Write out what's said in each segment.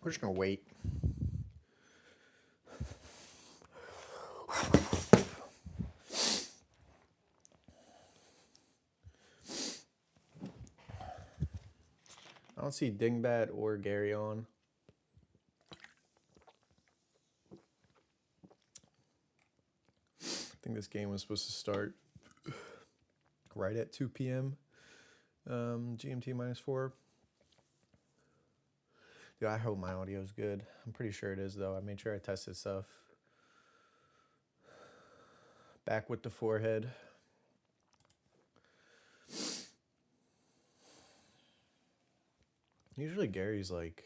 We're just gonna wait. I don't see Dingbat or Gary on. I think this game was supposed to start right at 2 p.m. GMT -4. Dude, I hope my audio is good. I'm pretty sure it is, though. I made sure I tested stuff. Back with the forehead. Usually Gary's like,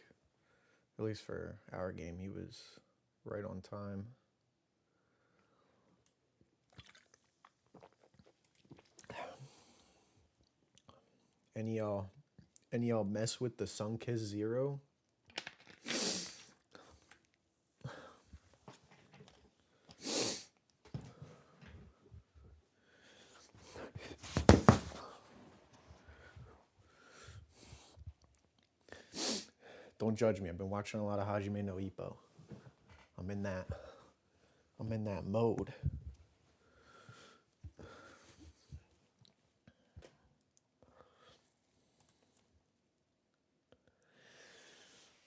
at least for our game, he was right on time. Any y'all mess with the Sunkiss Zero? Don't judge me. I've been watching a lot of Hajime no Ippo. I'm in that mode.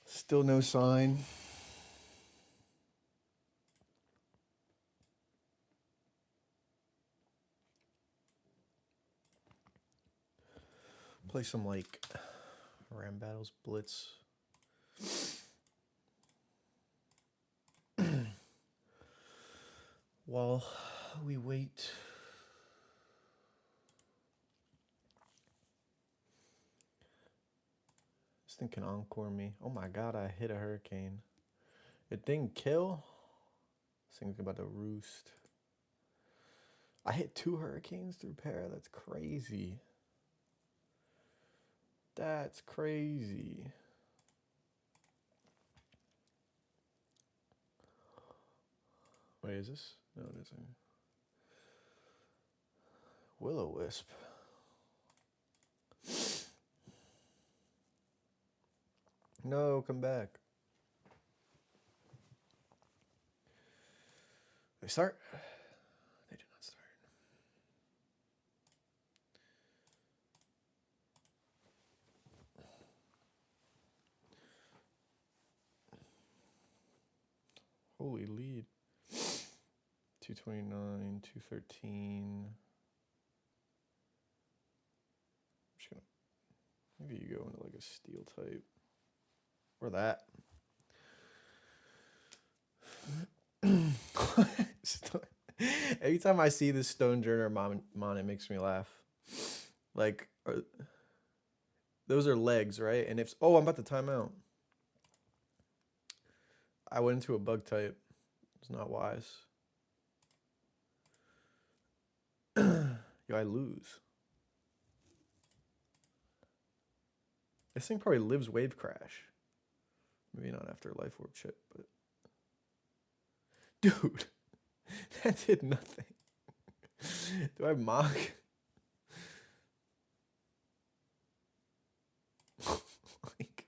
Still no sign. Play some like Ram Battles Blitz. While we wait. This thing can encore me. Oh my god, I hit a hurricane. It didn't kill. This thing's about to roost. I hit 2 hurricanes through pair. That's crazy. That's crazy. Wait, is this? No, it isn't. Will-O-Wisp. No, come back. They start? They did not start. Holy lead. 229, 213. I'm just gonna, maybe you go into like a steel type. Or that. Every time I see this Stone Journer mon, it makes me laugh. Like, those are legs, right? And if, oh, I'm about to time out. I went into a bug type. It's not wise. Yo, I lose. This thing probably lives wave crash. Maybe not after Life Orb chip, but... Dude, that did nothing. Do I mock? Like...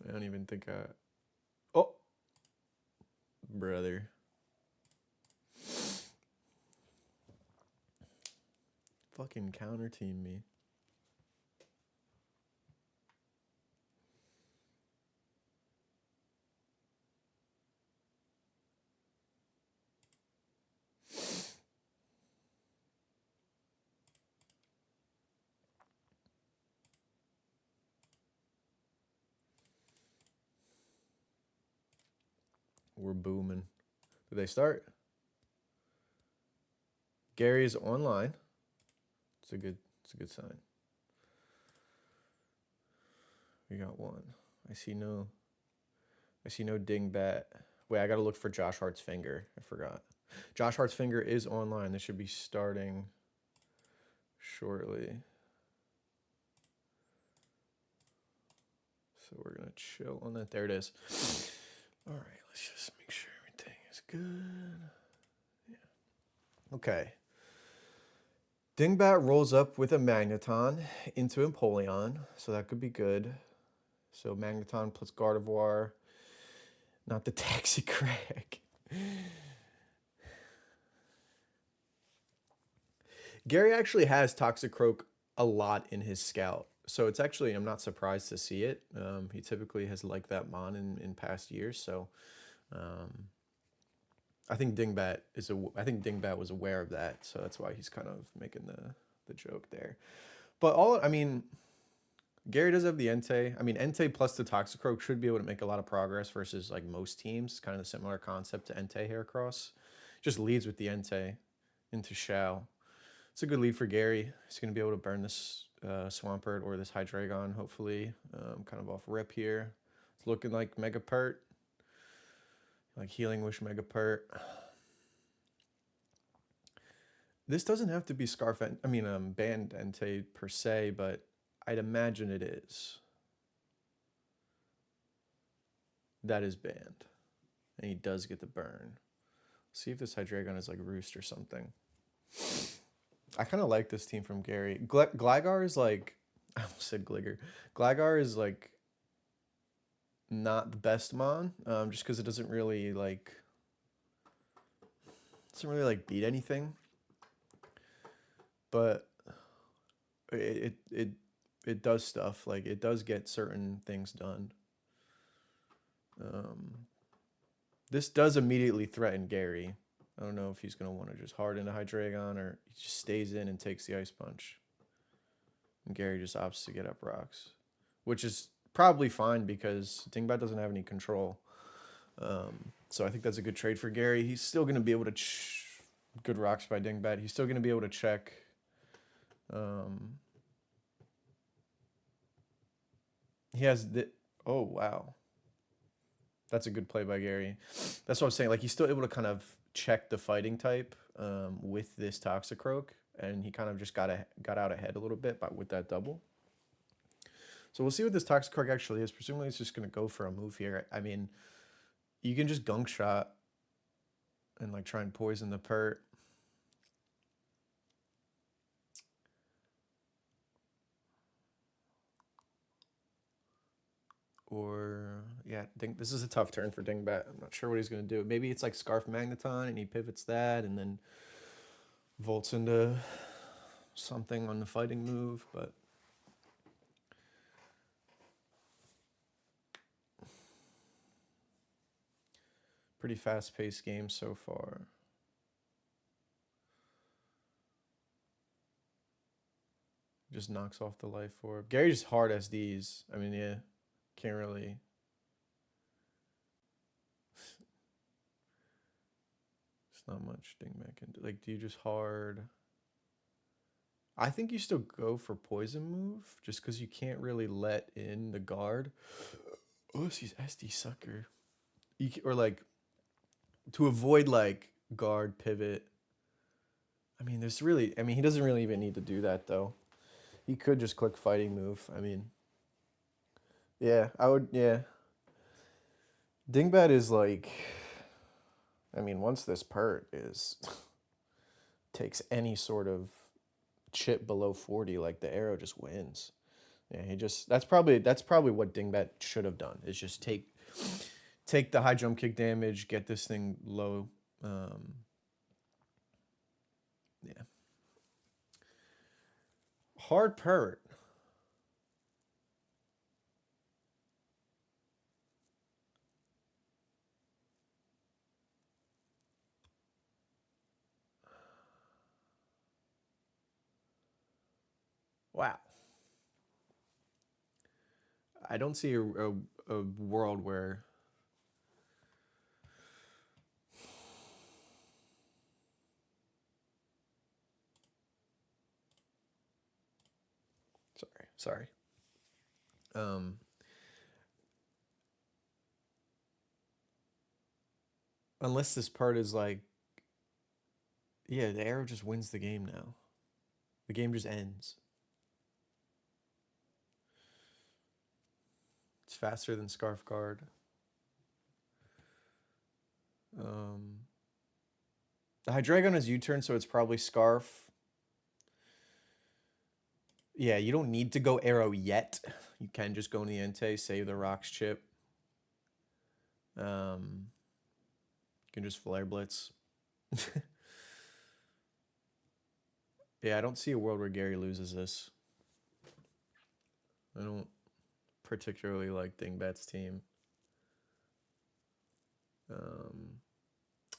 I don't even think I... Oh! Brother. Fucking counter team me. We're booming. Did they start? Gary is online. It's a good sign. We got one. I see no Dingbat. Wait, I gotta look for Josh Hart's finger. I forgot. Josh Hart's finger is online. This should be starting shortly. So we're gonna chill on that. There it is. All right, let's just make sure everything is good. Yeah. Okay. Dingbat rolls up with a Magneton into Empoleon, so that could be good. So Magneton plus Gardevoir, not the Taxicrak. Gary actually has Toxicroak a lot in his scout. So it's actually, I'm not surprised to see it. He typically has liked that mon in past years. So um, I think Dingbat was aware of that. So that's why he's kind of making the joke there. But I mean, Gary does have the Entei. I mean, Entei plus the Toxicroak should be able to make a lot of progress versus like most teams. It's kind of a similar concept to Entei Heracross. Just leads with the Entei into Shao. It's a good lead for Gary. He's going to be able to burn this Swampert or this Hydreigon, hopefully. Kind of off rip here. It's looking like Megapert. Like Healing Wish Megapert. This doesn't have to be Banned Entei per se, but I'd imagine it is. That is banned. And he does get the burn. See if this Hydreigon is like Roost or something. I kind of like this team from Gary. Gligar is like, I almost said Gligar. Gligar is like not the best mon, just because it doesn't really like beat anything. But it does stuff. Like it does get certain things done. This does immediately threaten Gary. I don't know if he's going to want to just hard into Hydreigon or he just stays in and takes the Ice Punch. And Gary just opts to get up rocks, which is probably fine because Dingbat doesn't have any control. So I think that's a good trade for Gary. He's still going to be able to... good rocks by Dingbat. He's still going to be able to check... he has the... Oh, wow. That's a good play by Gary. That's what I was saying. Like, he's still able to kind of check the fighting type with this Toxicroak, and he kind of just got out ahead a little bit with that double. So we'll see what this Toxicroak actually is. Presumably it's just going to go for a move here. I mean, you can just Gunk Shot and like try and poison the Pert. Or, yeah, this is a tough turn for Dingbat. I'm not sure what he's going to do. Maybe it's like Scarf Magneton and he pivots that and then volts into something on the fighting move, but... pretty fast-paced game so far. Just knocks off the life orb. Gary's hard SDs. I mean, yeah, can't really... It's not much Dingbat can do. Like, do you just hard... I think you still go for poison move, just because you can't really let in the guard. Oh, she's SD sucker. Or like, to avoid like guard pivot. I mean, he doesn't really even need to do that though. He could just click fighting move. I mean, yeah, I would, yeah. Dingbat is like, I mean, once this Pert takes any sort of chip below 40, like the arrow just wins. Yeah, that's probably what Dingbat should have done, is just take the high jump kick damage, get this thing low. Yeah. Hard Pert. Wow. I don't see a world where... Sorry. Unless this part is like... Yeah, the arrow just wins the game now. The game just ends. It's faster than Scarf Guard. The Hydreigon has U-turn, so it's probably Scarf. Yeah, you don't need to go arrow yet. You can just go in the Entei, save the rocks chip. You can just flare blitz. Yeah, I don't see a world where Gary loses this. I don't particularly like Dingbat's team.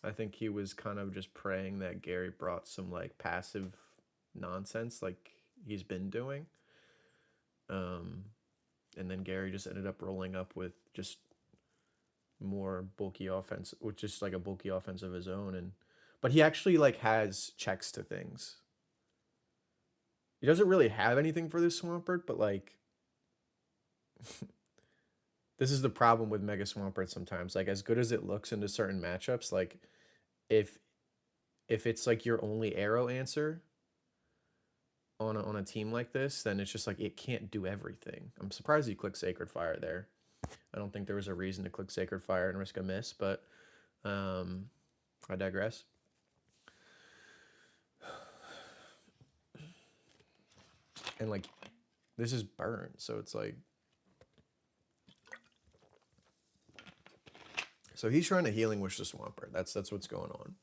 I think he was kind of just praying that Gary brought some like passive nonsense like he's been doing. And then Gary just ended up rolling up with just more bulky offense, which is like a bulky offense of his own. And but he actually like has checks to things. He doesn't really have anything for this Swampert, but like this is the problem with Mega Swampert sometimes. Like as good as it looks into certain matchups, like if it's like your only arrow answer on a team like this, then it's just like it can't do everything. I'm surprised you clicked Sacred Fire there. I don't think there was a reason to click Sacred Fire and risk a miss, but I digress. And like this is burn, so it's like so he's trying to Healing Wish the Swampert. That's what's going on.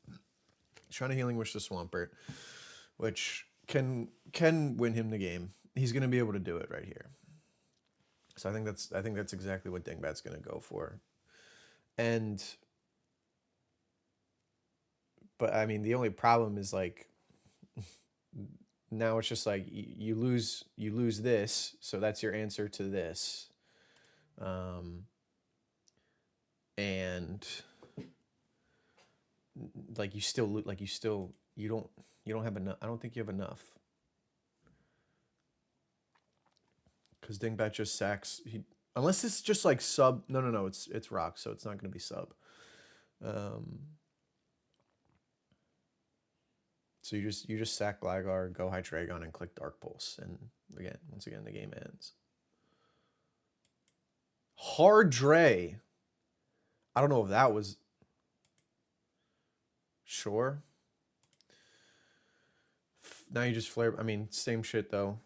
He's trying to Healing Wish the Swampert, which can win him the game. He's gonna be able to do it right here. So I think that's exactly what Dingbat's gonna go for. And but I mean the only problem is like now it's just like you lose this, so that's your answer to this. And like you don't have enough. I don't think you have enough. Because Dingbat just sacks. Unless it's just like sub. No. It's rock, so it's not going to be sub. So you just sack Gligar, go Hydreigon, and click Dark Pulse, and once again, the game ends. Hard Dre. I don't know if that was. Sure. Now you just flare. I mean, same shit though.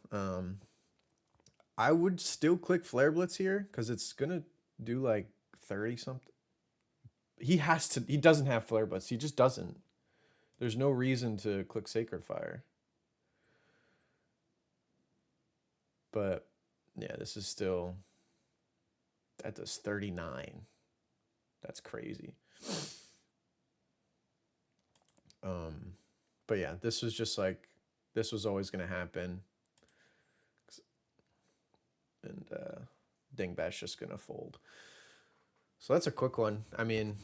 I would still click Flare Blitz here because it's gonna do like 30 something. He has to. He doesn't have Flare Blitz. He just doesn't. There's no reason to click Sacred Fire. But yeah, this is still. That does 39. That's crazy. But yeah, this was just like this was always gonna happen. And Dingbat's just gonna fold. So that's a quick one. I mean,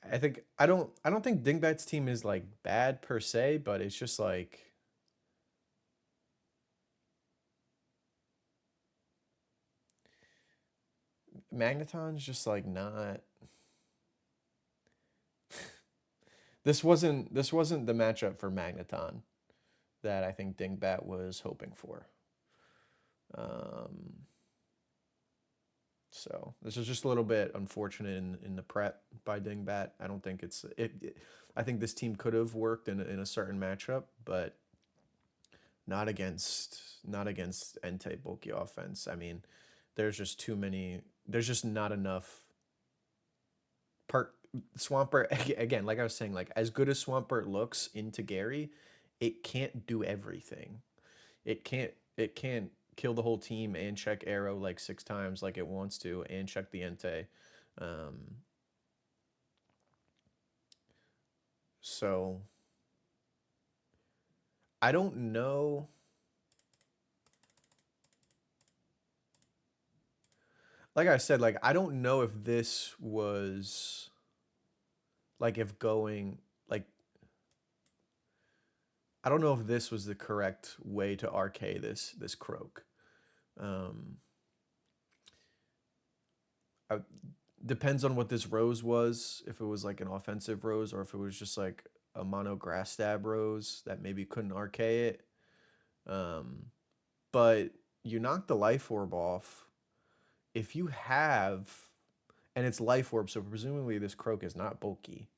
I don't think Dingbat's team is like bad per se, but it's just like Magneton's just like not. This wasn't the matchup for Magneton that I think Dingbat was hoping for. So this is just a little bit unfortunate in the prep by Dingbat. I don't think it's I think this team could have worked in a certain matchup, but not against Entei bulky offense. I mean, there's just too many. There's just not enough. Swampert again, like I was saying, like as good as Swampert looks into Gary, it can't do everything. It can't kill the whole team and check arrow like 6 times like it wants to and check the Entei. So I don't know. Like I said, like I don't know if this was like if going like I don't know if this was the correct way to RK this croak. Depends on what this rose was. If it was like an offensive rose, or if it was just like a mono grass stab rose that maybe couldn't RK it. But you knock the life orb off. If you have, and it's life orb, so presumably this croak is not bulky.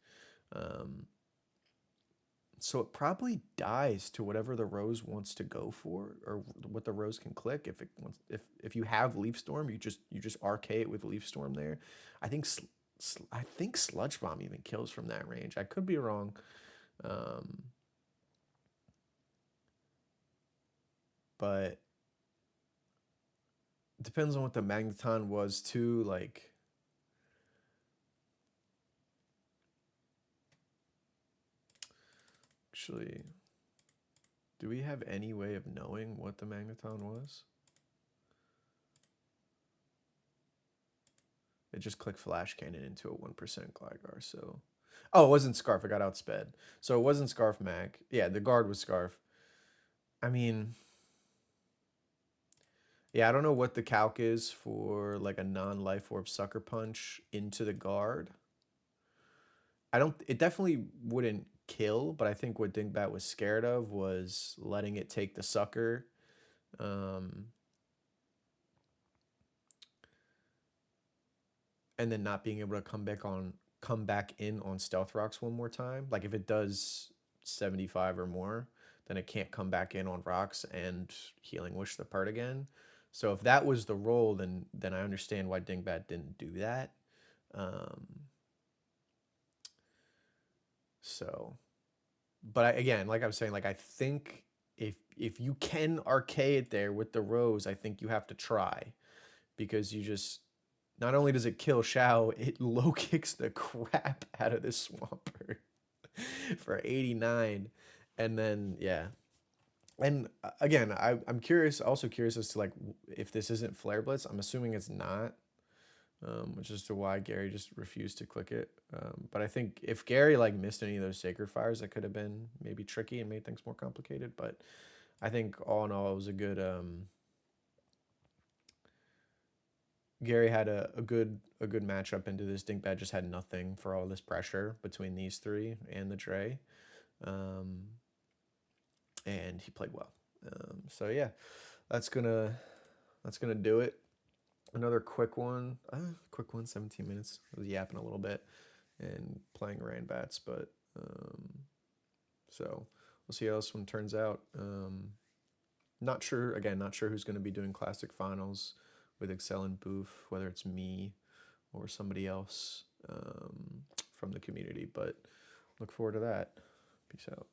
So it probably dies to whatever the rose wants to go for, or what the rose can click. If it wants, if you have Leaf Storm, you just RK it with Leaf Storm there. I think I think Sludge Bomb even kills from that range. I could be wrong, um, but it depends on what the Magneton was too. Like, actually, do we have any way of knowing what the Magneton was? It just clicked Flash Cannon into a 1% Gligar, so... Oh, it wasn't Scarf. I got outsped. So it wasn't Scarf Mag. Yeah, the guard was Scarf. I mean... Yeah, I don't know what the calc is for like a non-Life Orb Sucker Punch into the guard. I don't... It definitely wouldn't kill, but I think what Dingbat was scared of was letting it take the Sucker. Um, and then not being able to come back in on Stealth Rocks one more time. Like if it does 75 or more, then it can't come back in on rocks and Healing Wish the part again. So if that was the role, then I understand why Dingbat didn't do that. Um, so, but again, like I was saying, like I think if you can arcade it there with the rose, I think you have to try, because you just, not only does it kill Shao, it low kicks the crap out of this Swampert for 89. And then, yeah. And again, I'm curious, also curious as to like if this isn't Flare Blitz. I'm assuming it's not, which is to why Gary just refused to click it. But I think if Gary like missed any of those Sacred Fires, that could have been maybe tricky and made things more complicated. But I think all in all, it was a good. Gary had a good matchup into this. Dinkbad just had nothing for all this pressure between these three and the Dre, um, and he played well. So yeah, that's gonna do it. Another quick one, 17 minutes. I was yapping a little bit and playing Rain Bats, but so we'll see how this one turns out. Not sure, again, not sure who's going to be doing Classic Finals with Excel and Booth, whether it's me or somebody else from the community, but look forward to that. Peace out.